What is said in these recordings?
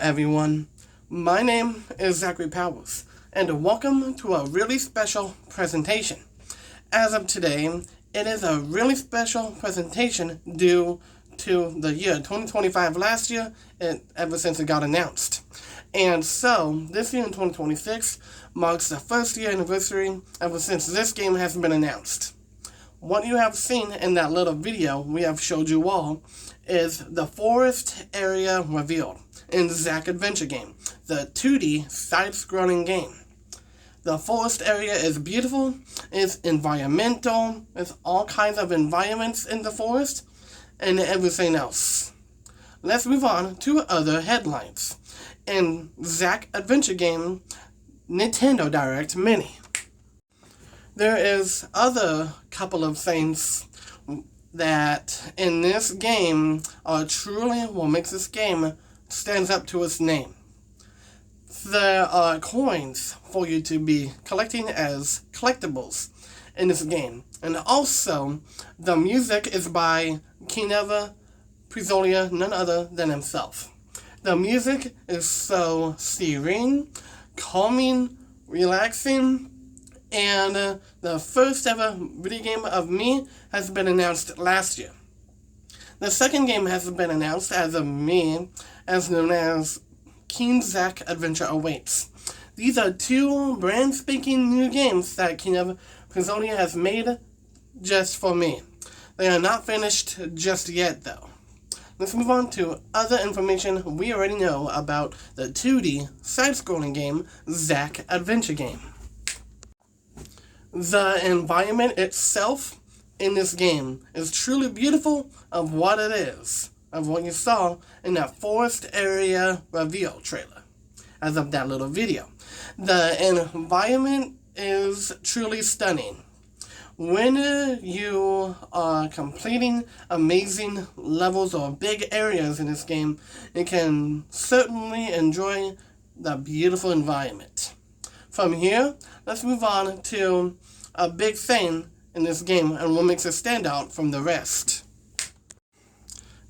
everyone. My name is Zachary Powers, and welcome to a really special presentation. As of today, it is a really special presentation due to the year 2025 last year, ever since it got announced. And so, this year in 2026 marks the first year anniversary ever since this game has been announced. What you have seen in that little video we have showed you all is the forest area revealed in Zack Adventure Game, the 2D side-scrolling game. The forest area is beautiful, it's environmental, there's all kinds of environments in the forest, and everything else. Let's move on to other headlines. In Zack Adventure Game Nintendo Direct Mini, there is other couple of things that in this game are truly what makes this game stands up to its name. There are coins for you to be collecting as collectibles in this game. And also, the music is by Kineva Prizolia, none other than himself. The music is so serene, calming, relaxing, and the first ever video game of me has been announced last year. The second game has been announced as of me, as known as Keen Zack Adventure Awaits. These are two brand spanking new games that Kineva Prizolia has made just for me. They are not finished just yet though. Let's move on to other information we already know about the 2D side-scrolling game Zack Adventure Game. The environment itself in this game is truly beautiful of what it is, of what you saw in that forest area reveal trailer, as of that little video. The environment is truly stunning. When you are completing amazing levels or big areas in this game, you can certainly enjoy the beautiful environment. From here, let's move on to a big thing in this game and what makes it stand out from the rest.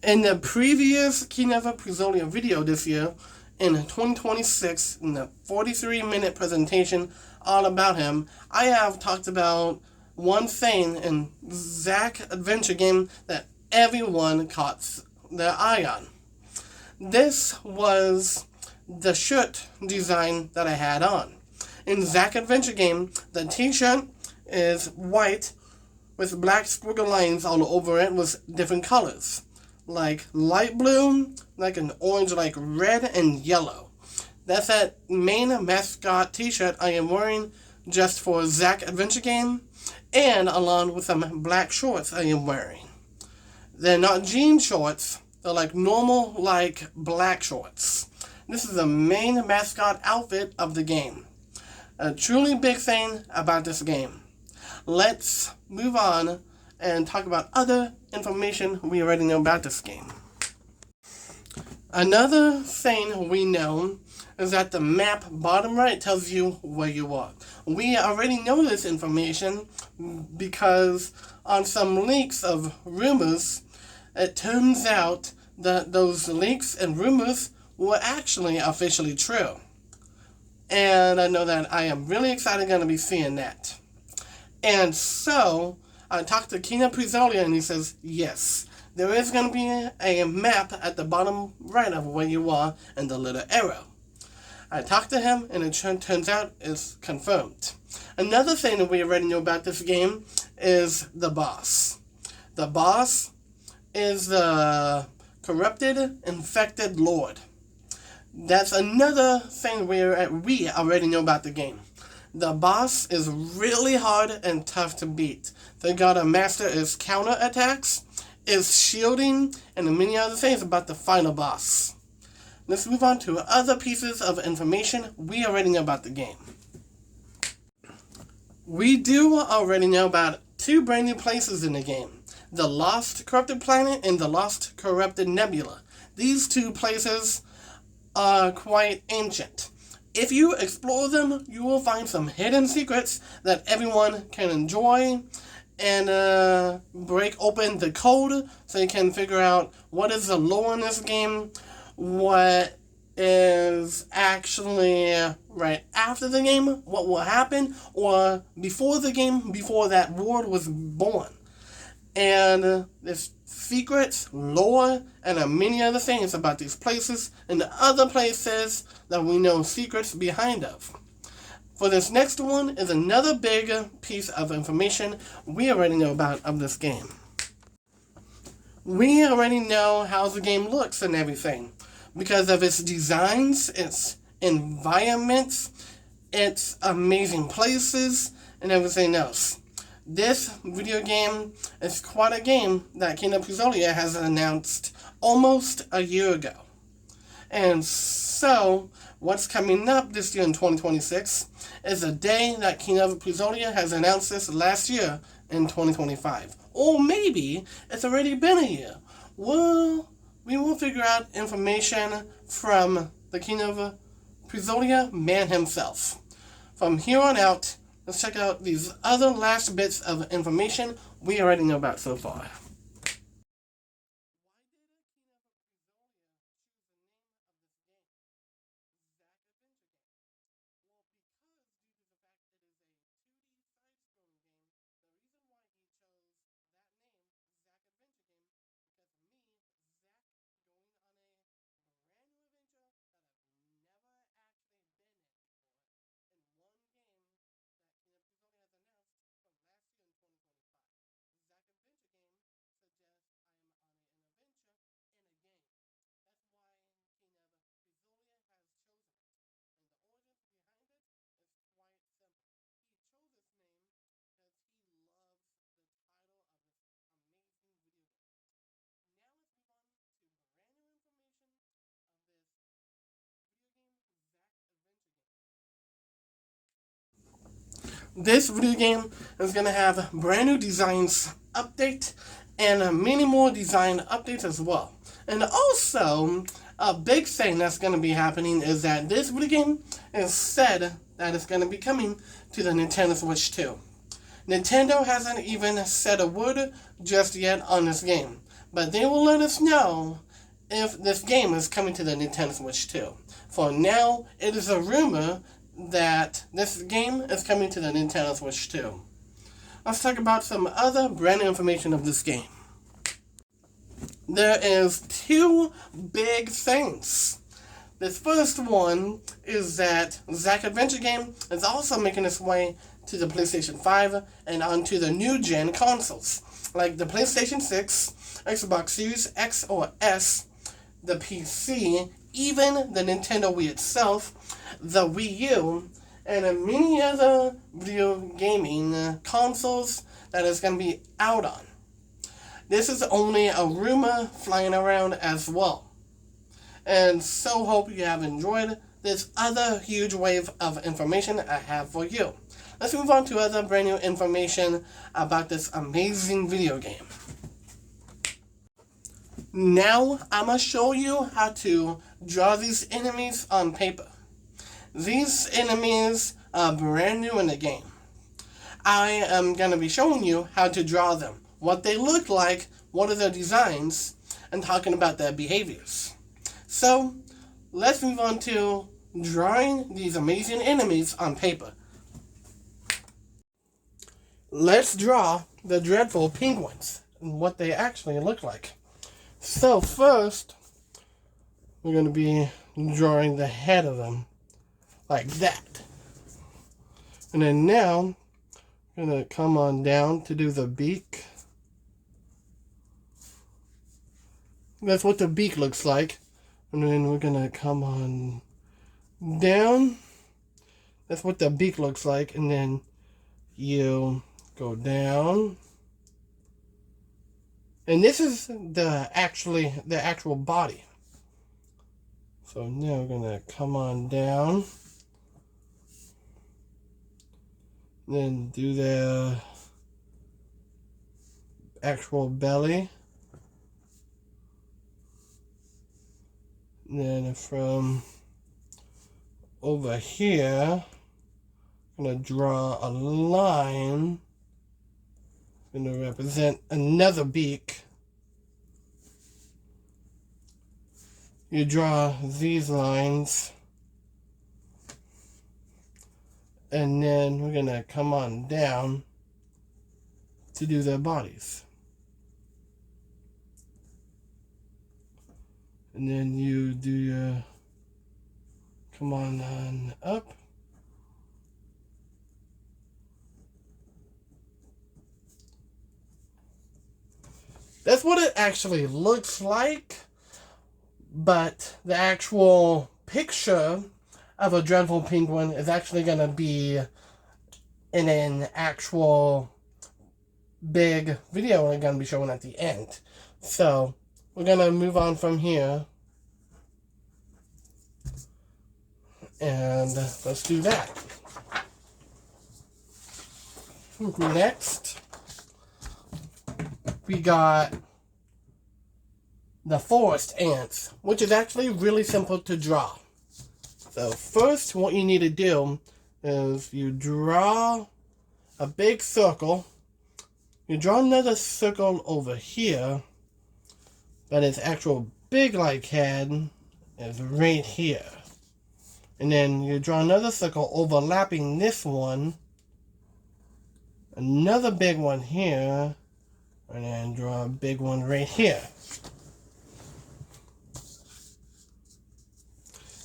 In the previous Kineva Prizolia video this year, in 2026, in the 43-minute presentation all about him, I have talked about one thing in Zack Adventure Game that everyone caught their eye on. This was the shirt design that I had on. In Zack Adventure Game, the t-shirt is white with black squiggle lines all over it with different colors, like light blue, like an orange, like red, and yellow. That's that main mascot t-shirt I am wearing just for Zack Adventure Game, and along with some black shorts I am wearing. They're not jean shorts, they're like normal, like black shorts. This is the main mascot outfit of the game. A truly big thing about this game. Let's move on and talk about other information we already know about this game. Another thing we know is that the map bottom right tells you where you are. We already know this information because on some leaks of rumors, it turns out that those leaks and rumors were actually officially true. And I know that I am really excited going to be seeing that. And so, I talked to Kineva Prizolia and he says, yes, there is going to be a map at the bottom right of where you are and the little arrow. I talked to him and it turns out it's confirmed. Another thing that we already know about this game is the boss. The boss is the corrupted, infected lord. That's another thing we already know about the game. The boss is really hard and tough to beat. They gotta master its counterattacks, its shielding, and many other things about the final boss. Let's move on to other pieces of information we already know about the game. We do already know about two brand new places in the game. The Lost Corrupted Planet and the Lost Corrupted Nebula. These two places are quite ancient. If you explore them, you will find some hidden secrets that everyone can enjoy and break open the code so you can figure out what is the lore in this game, what is actually right after the game, what will happen, or before the game, before that world was born. And there's secrets, lore, and many other things about these places and the other places that we know secrets behind of. For this next one is another big piece of information we already know about of this game. We already know how the game looks and everything because of its designs, its environments, its amazing places, and everything else. This video game is quite a game that Kingdom of Physolia has announced almost a year ago. And so, what's coming up this year in 2026 is a day that Kingdom of Physolia has announced this last year in 2025. Or maybe it's already been a year. Well, we will figure out information from the Kingdom of Physolia man himself. From here on out, let's check out these other last bits of information we already know about so far. This video game is going to have brand new designs update and many more design updates as well. And also, a big thing that's going to be happening is that this video game is said that it's going to be coming to the Nintendo Switch 2. Nintendo hasn't even said a word just yet on this game, but they will let us know if this game is coming to the Nintendo Switch 2. For now, it is a rumor that this game is coming to the Nintendo Switch 2. Let's talk about some other brand new information of this game. There is two big things. This first one is that Zack Adventure Game is also making its way to the PlayStation 5 and onto the new gen consoles, like the PlayStation 6, Xbox Series X or S, the PC, even the Nintendo Wii itself, the Wii U, and many other video gaming consoles that is going to be out on. This is only a rumor flying around as well. And so hope you have enjoyed this other huge wave of information I have for you. Let's move on to other brand new information about this amazing video game. Now I'm going to show you how to draw these enemies on paper. These enemies are brand new in the game. I am going to be showing you how to draw them, what they look like, what are their designs, and talking about their behaviors. So, let's move on to drawing these amazing enemies on paper. Let's draw the dreadful penguins and what they actually look like. So first, we're going to be drawing the head of them like that. And then now, I'm going to come on down to do the beak. That's what the beak looks like. And then we're going to come on down. That's what the beak looks like. And then you go down. And this is the actual body. So now we're going to come on down. Then do the actual belly. And then from over here, I'm going to draw a line. I'm going to represent another beak. you draw these lines, and then we're gonna come on down to do their bodies. And then you do your, come on up. That's what it actually looks like, but the actual picture of a dreadful penguin is actually going to be in an actual big video we're going to be showing at the end. So, we're going to move on from here. And let's do that. Next, we got the forest ants, which is actually really simple to draw. So first, what you need to do is you draw a big circle. You draw another circle over here, but its actual big like head is right here. And then you draw another circle overlapping this one, another big one here, and then draw a big one right here.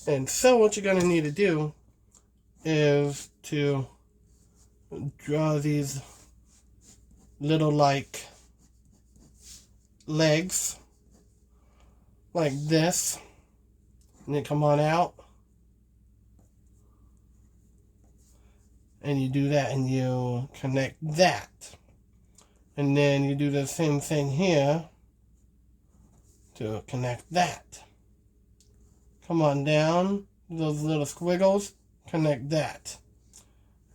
And so what you're going to need to do is to draw these little like legs like this, and then come on out, and you do that and you connect that, and then you do the same thing here to connect that. Come on down, those little squiggles, connect that.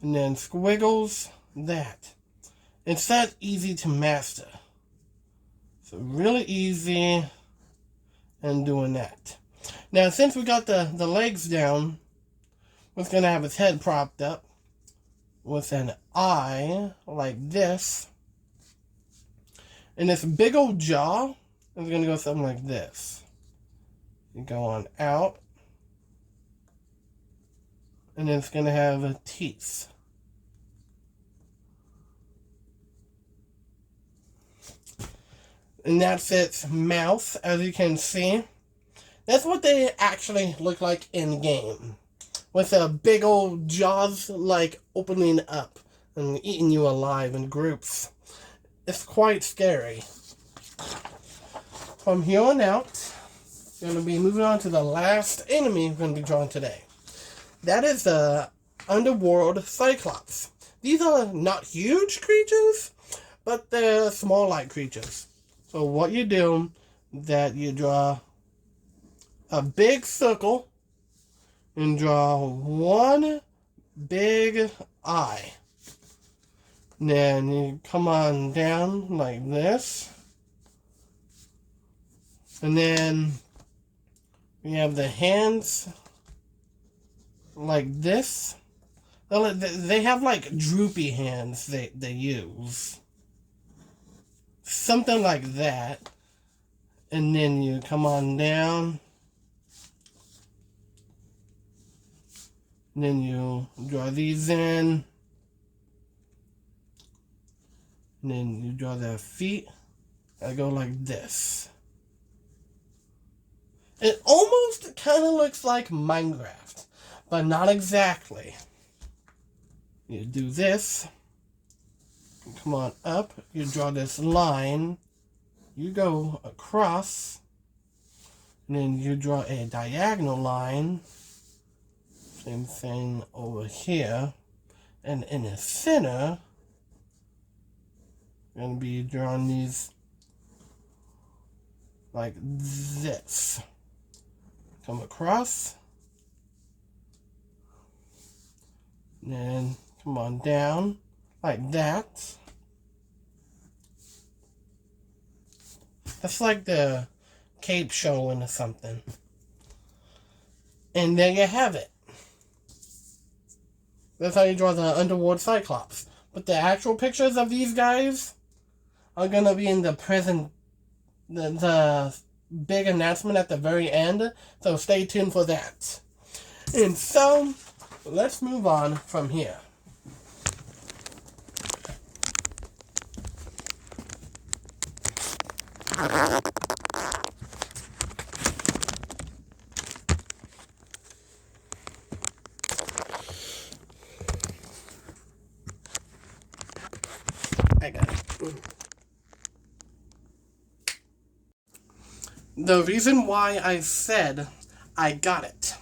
And then squiggles, that. It's that easy to master. So really easy in doing that. Now since we got the legs down, we're going to have his head propped up with an eye like this. And this big old jaw is going to go something like this. You go on out, and then it's going to have teeth. And that's its mouth, as you can see. That's what they actually look like in game, with a big old jaws like opening up and eating you alive in groups. It's quite scary. From here on out, we're going to be moving on to the last enemy we're going to be drawing today. That is the underworld cyclops. These are not huge creatures, but they're small-like creatures. So what you do is that you draw a big circle and draw one big eye. And then you come on down like this. And then we have the hands like this. They have like droopy hands they use. Something like that. And then you come on down. And then you draw these in. And then you draw their feet. I go like this. It almost kind of looks like Minecraft, but not exactly. You do this. Come on up. You draw this line. You go across. And then you draw a diagonal line. Same thing over here. And in the center, you're going to be drawing these like this. Come across. And then come on down like that. That's like the cape showing or something. And there you have it. That's how you draw the underworld cyclops. But the actual pictures of these guys are gonna be in the present, the big announcement at the very end, so stay tuned for that. And so, let's move on from here. I got it. The reason why I said I got it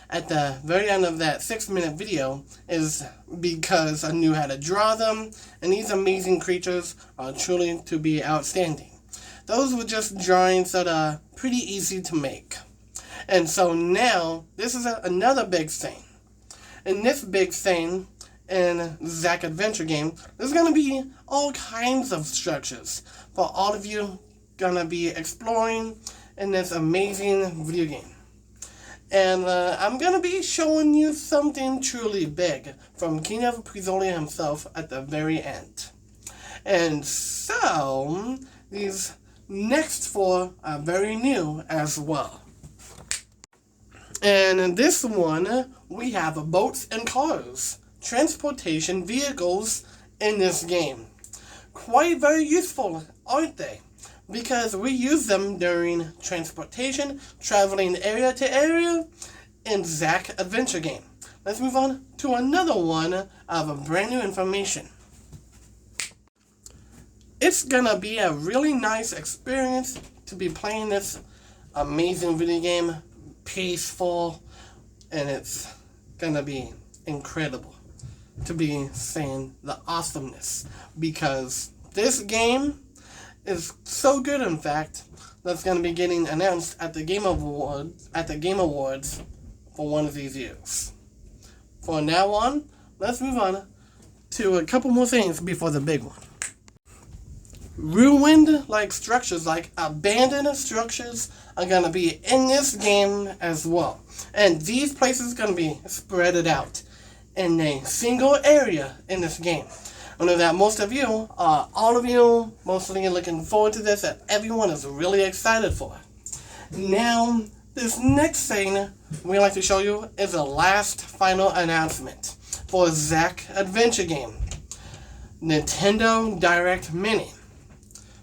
at the very end of that 6-minute video is because I knew how to draw them, and these amazing creatures are truly to be outstanding. Those were just drawings that are pretty easy to make. And so now, this is another big thing. And this big thing in Zack Adventure game, there's going to be all kinds of structures for all of you going to be exploring in this amazing video game. And I'm going to be showing you something truly big from King of Prizolia himself at the very end. And so, these next 4 are very new as well. And in this one, we have boats and cars, transportation vehicles in this game. Quite very useful, aren't they? Because we use them during transportation, traveling area to area in Zack Adventure game. Let's move on to another one of brand new information. It's gonna be a really nice experience to be playing this amazing video game, peaceful, and it's gonna be incredible to be saying the awesomeness, because this game is so good, in fact, that's going to be getting announced at the Game Awards for one of these years. From now on, let's move on to a couple more things before the big one. Ruined structures, like abandoned structures, are going to be in this game as well. And these places are going to be spread out in a single area in this game. I know that most of you, all of you, mostly looking forward to this, that everyone is really excited for. Now, this next thing we like to show you is the last final announcement for Zack Adventure game, Nintendo Direct Mini.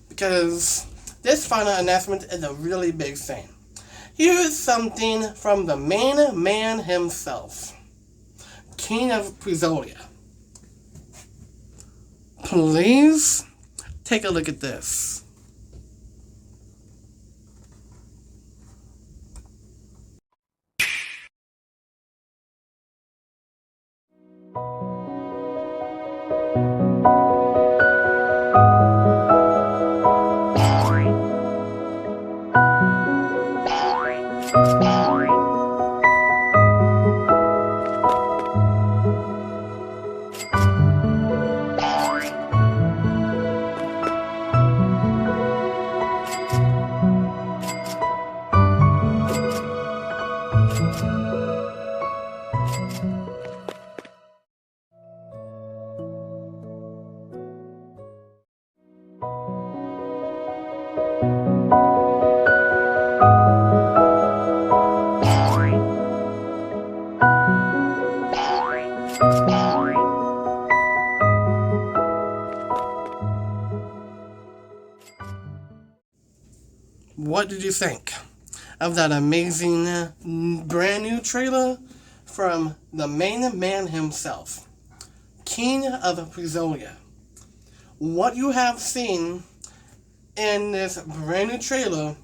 Because this final announcement is a really big thing. Here is something from the main man himself, King of Prizolia. Please take a look at this. What did you think of that amazing brand new trailer from the main man himself, King of Prizolia? What you have seen in this brand new trailer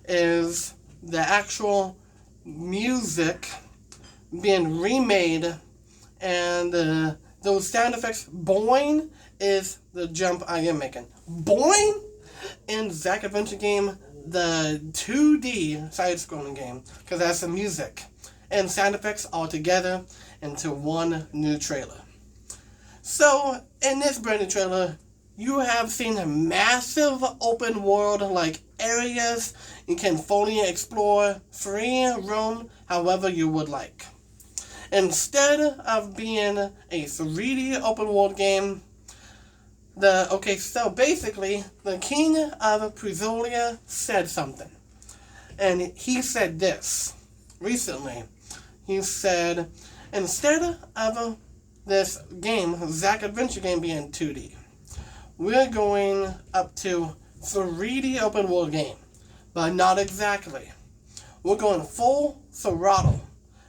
is the actual music being remade, and those sound effects. Boing is the jump I am making. Boing in Zack Adventure game, the 2D side-scrolling game, because that's the music and sound effects all together into one new trailer. So in this brand new trailer, you have seen massive open world areas. You can fully explore, free roam however you would like. Instead of being a 3D open world game, so basically, the King of Prizolia said something. And he said this recently. He said, instead of this game, Zack adventure game, being 2D, we're going up to 3D open world game. But not exactly. We're going full throttle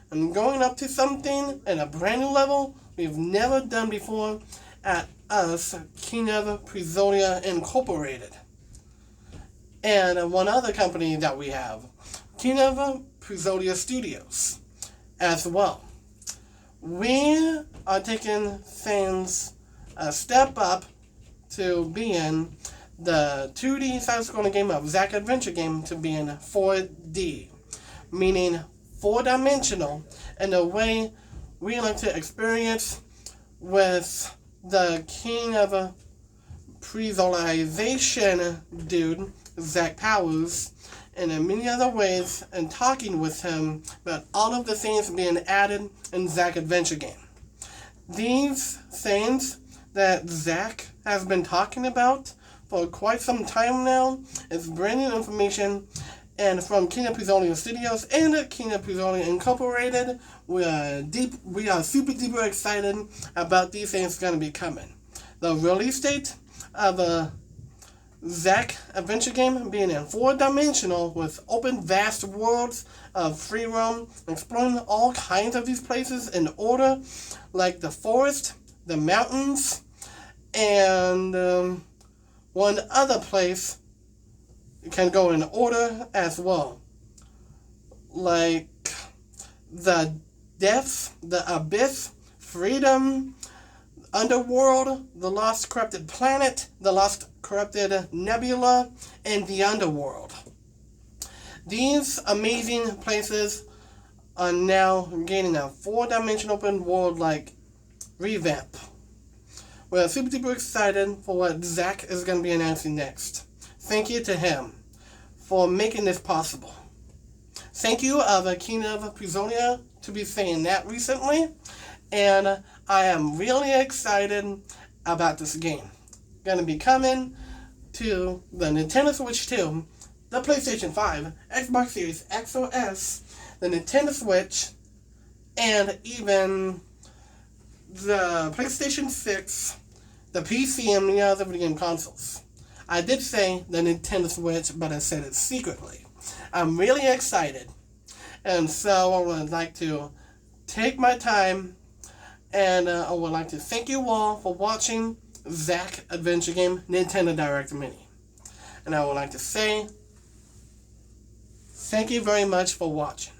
and going up to something in a brand new level we've never done before at us, King of Prizonia Incorporated. And one other company that we have, King of Prizonia Studios, as well. We are taking things a step up to being the 2D side-scrolling game of Zack adventure game to being 4D, meaning four-dimensional in the way we like to experience with the King of Pre-visualization dude, Zack Powers, and in many other ways, and talking with him about all of the things being added in Zack adventure game. These things that Zack has been talking about for quite some time now is brand new information, and from King of Prizonia Studios and King of Prizonia Incorporated, we are super duper excited about these things going to be coming. The release date of a Zack adventure game being in four-dimensional with open vast worlds of free roam, exploring all kinds of these places in order, like the forest, the mountains, and one other place can go in order as well, like the depths, the abyss, freedom, underworld, the lost corrupted planet, the lost corrupted nebula, and the underworld. These amazing places are now gaining a four-dimensional open world like revamp. We're super duper excited for what Zack is going to be announcing next. Thank you to him for making this possible. Thank you, the King of Prizonia, to be saying that recently. And I am really excited about this game. Going to be coming to the Nintendo Switch 2, the PlayStation 5, Xbox Series X or S, the Nintendo Switch, and even the PlayStation 6, the PC, and the other video game consoles. I did say the Nintendo Switch, but I said it secretly. I'm really excited. And so I would like to take my time, and I would like to thank you all for watching Zack Adventure Game Nintendo Direct Mini. And I would like to say thank you very much for watching.